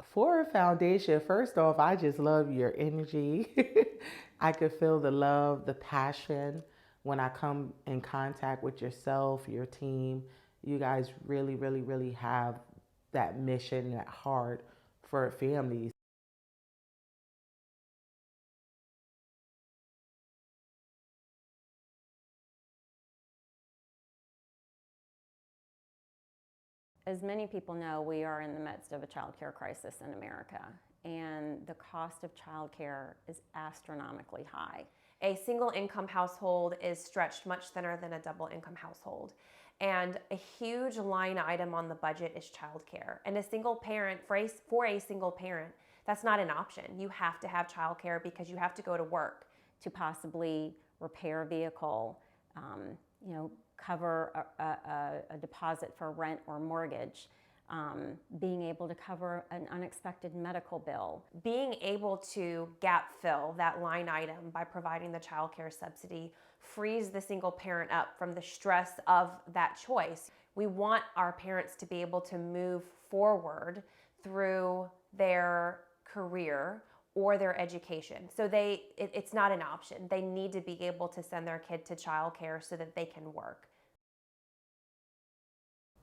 For a foundation, first off, I just love your energy. I could feel the love, the passion when I come in contact with yourself, your team. You guys really, really, really have that mission, that heart for families. As many people know, we are in the midst of a child care crisis in America, and the cost of child care is astronomically high. A single income household is stretched much thinner than a double income household. And a huge line item on the budget is childcare. And a single parent, for a single parent, that's not an option. You have to have childcare because you have to go to work. To possibly repair a vehicle, you know, cover a deposit for rent or mortgage, being able to cover an unexpected medical bill. Being able to gap fill that line item by providing the child care subsidy frees the single parent up from the stress of that choice. We want our parents to be able to move forward through their career or their education. So it's not an option. They need to be able to send their kid to child care so that they can work.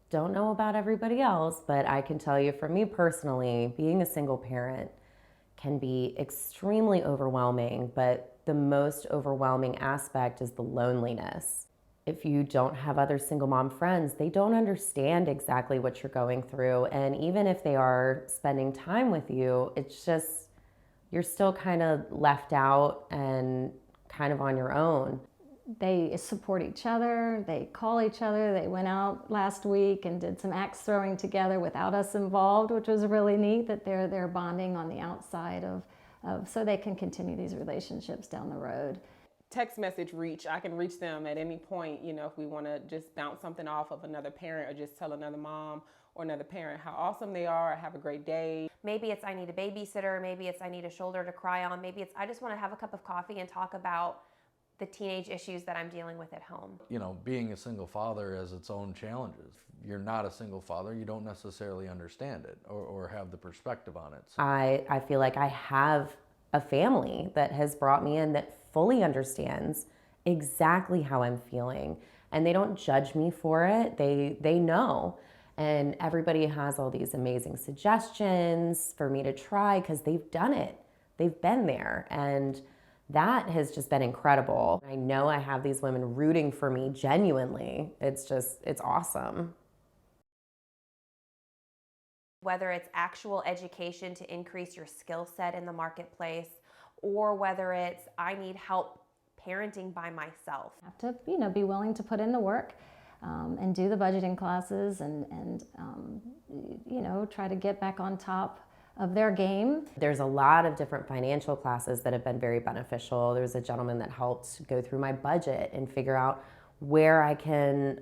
Don't know about everybody else, but I can tell you for me personally, being a single parent can be extremely overwhelming, but the most overwhelming aspect is the loneliness. If you don't have other single mom friends, they don't understand exactly what you're going through. And even if they are spending time with you, it's just, you're still kind of left out and kind of on your own. They support each other, they call each other. They went out last week and did some axe throwing together without us involved, which was really neat that they're bonding on the outside of so they can continue these relationships down the road. Text message reach, I can reach them at any point, you know, if we want to just bounce something off of another parent or just tell another mom or another parent how awesome they are, or have a great day. Maybe it's I need a babysitter, maybe it's I need a shoulder to cry on, maybe it's I just want to have a cup of coffee and talk about the teenage issues that I'm dealing with at home. You know, being a single father has its own challenges. If you're not a single father, you don't necessarily understand it or have the perspective on it. I feel like I have a family that has brought me in that fully understands exactly how I'm feeling, and they don't judge me for it. They know. And everybody has all these amazing suggestions for me to try because they've done it. They've been there. And that has just been incredible. I know I have these women rooting for me genuinely. It's awesome. Whether it's actual education to increase your skill set in the marketplace, or whether it's I need help parenting by myself. You have to, you know, be willing to put in the work and do the budgeting classes and you know, try to get back on top of their game. There's a lot of different financial classes that have been very beneficial. There's a gentleman that helped go through my budget and figure out where I can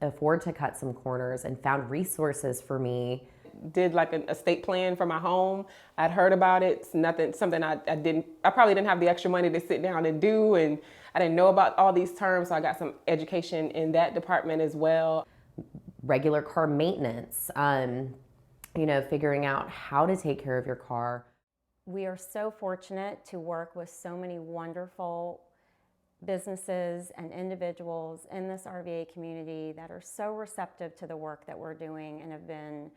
afford to cut some corners, and found resources for me. Did like an estate plan for my home. I'd heard about it. It's something I probably didn't have the extra money to sit down and do, and I didn't know about all these terms, so I got some education in that department as well. Regular car maintenance, you know, figuring out how to take care of your car. We are so fortunate to work with so many wonderful businesses and individuals in this RVA community that are so receptive to the work that we're doing and have been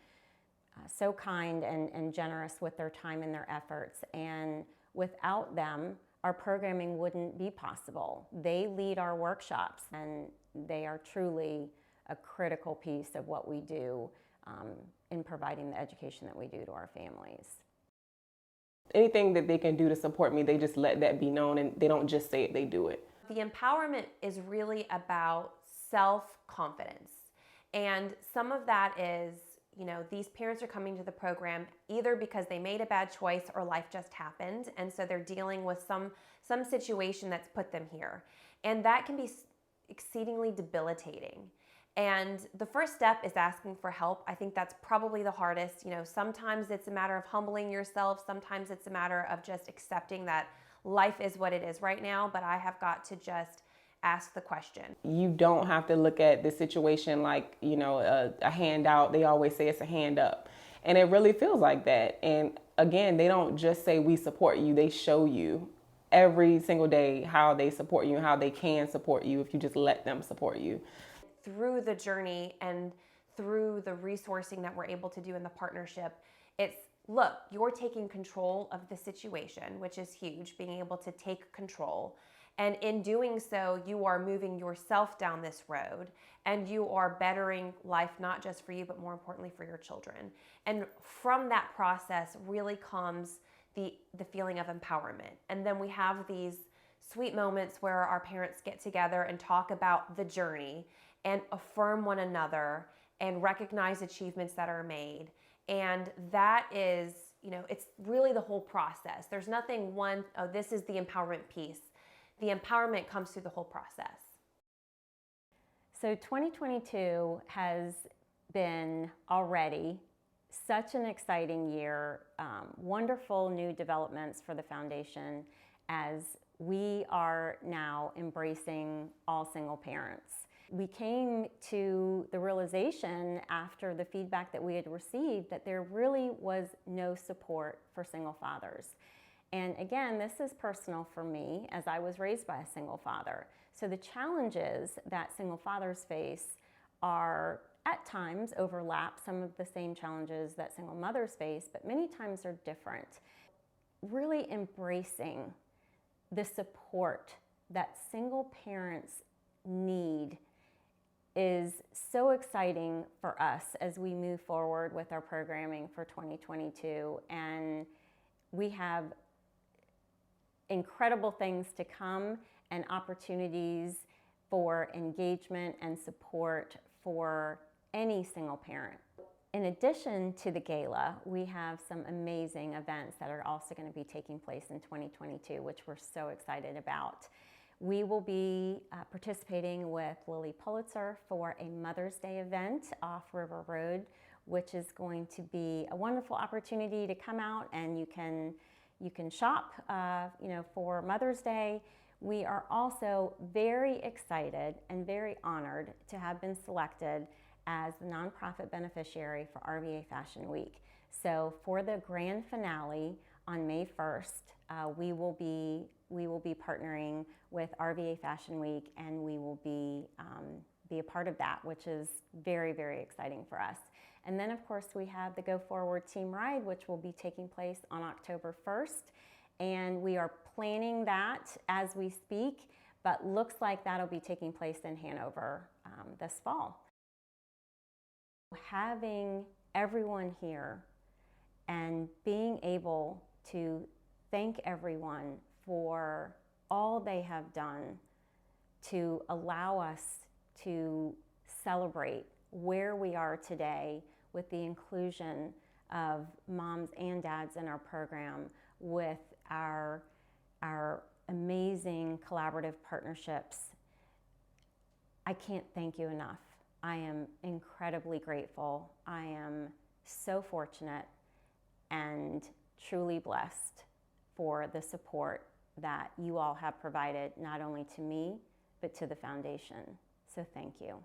so kind and generous with their time and their efforts. And without them, our programming wouldn't be possible. They lead our workshops, and they are truly a critical piece of what we do in providing the education that we do to our families. Anything that they can do to support me, they just let that be known, and they don't just say it, they do it. The empowerment is really about self-confidence. And some of that is, you know, these parents are coming to the program either because they made a bad choice or life just happened, and so they're dealing with some situation that's put them here. And that can be exceedingly debilitating. And the first step is asking for help. I think that's probably the hardest. You know, sometimes it's a matter of humbling yourself. Sometimes it's a matter of just accepting that life is what it is right now, but I have got to just ask the question. You don't have to look at the situation like, you know, a handout. They always say it's a hand up. And it really feels like that. And again, they don't just say we support you, they show you every single day how they support you and how they can support you if you just let them support you. Through the journey and through the resourcing that we're able to do in the partnership, it's, look, you're taking control of the situation, which is huge, being able to take control. And in doing so, you are moving yourself down this road and you are bettering life, not just for you, but more importantly for your children. And from that process really comes the feeling of empowerment. And then we have these sweet moments where our parents get together and talk about the journey and affirm one another and recognize achievements that are made. And that is, it's really the whole process. There's nothing one, oh, this is the empowerment piece. The empowerment comes through the whole process. So 2022 has been already such an exciting year, wonderful new developments for the foundation as we are now embracing all single parents. We came to the realization after the feedback that we had received that there really was no support for single fathers. And again, this is personal for me as I was raised by a single father. So the challenges that single fathers face are at times overlap some of the same challenges that single mothers face, but many times are different. Really embracing the support that single parents need is so exciting for us as we move forward with our programming for 2022. And we have incredible things to come and opportunities for engagement and support for any single parent. In addition to the gala, we have some amazing events that are also going to be taking place in 2022, which we're so excited about. We will be participating with Lily Pulitzer for a Mother's Day event off River Road, which is going to be a wonderful opportunity to come out and you can shop for Mother's Day. We are also very excited and very honored to have been selected as the nonprofit beneficiary for RVA Fashion Week. So for the grand finale on May 1st, we will be partnering with RVA Fashion Week, and we will be a part of that, which is very, very exciting for us. And then of course we have the Go Forward Team Ride, which will be taking place on October 1st. And we are planning that as we speak, but looks like that'll be taking place in Hanover this fall. Having everyone here and being able to thank everyone for all they have done to allow us to celebrate where we are today with the inclusion of moms and dads in our program, with our amazing collaborative partnerships. I can't thank you enough. I am incredibly grateful. I am so fortunate and truly blessed for the support that you all have provided, not only to me, but to the foundation. So thank you.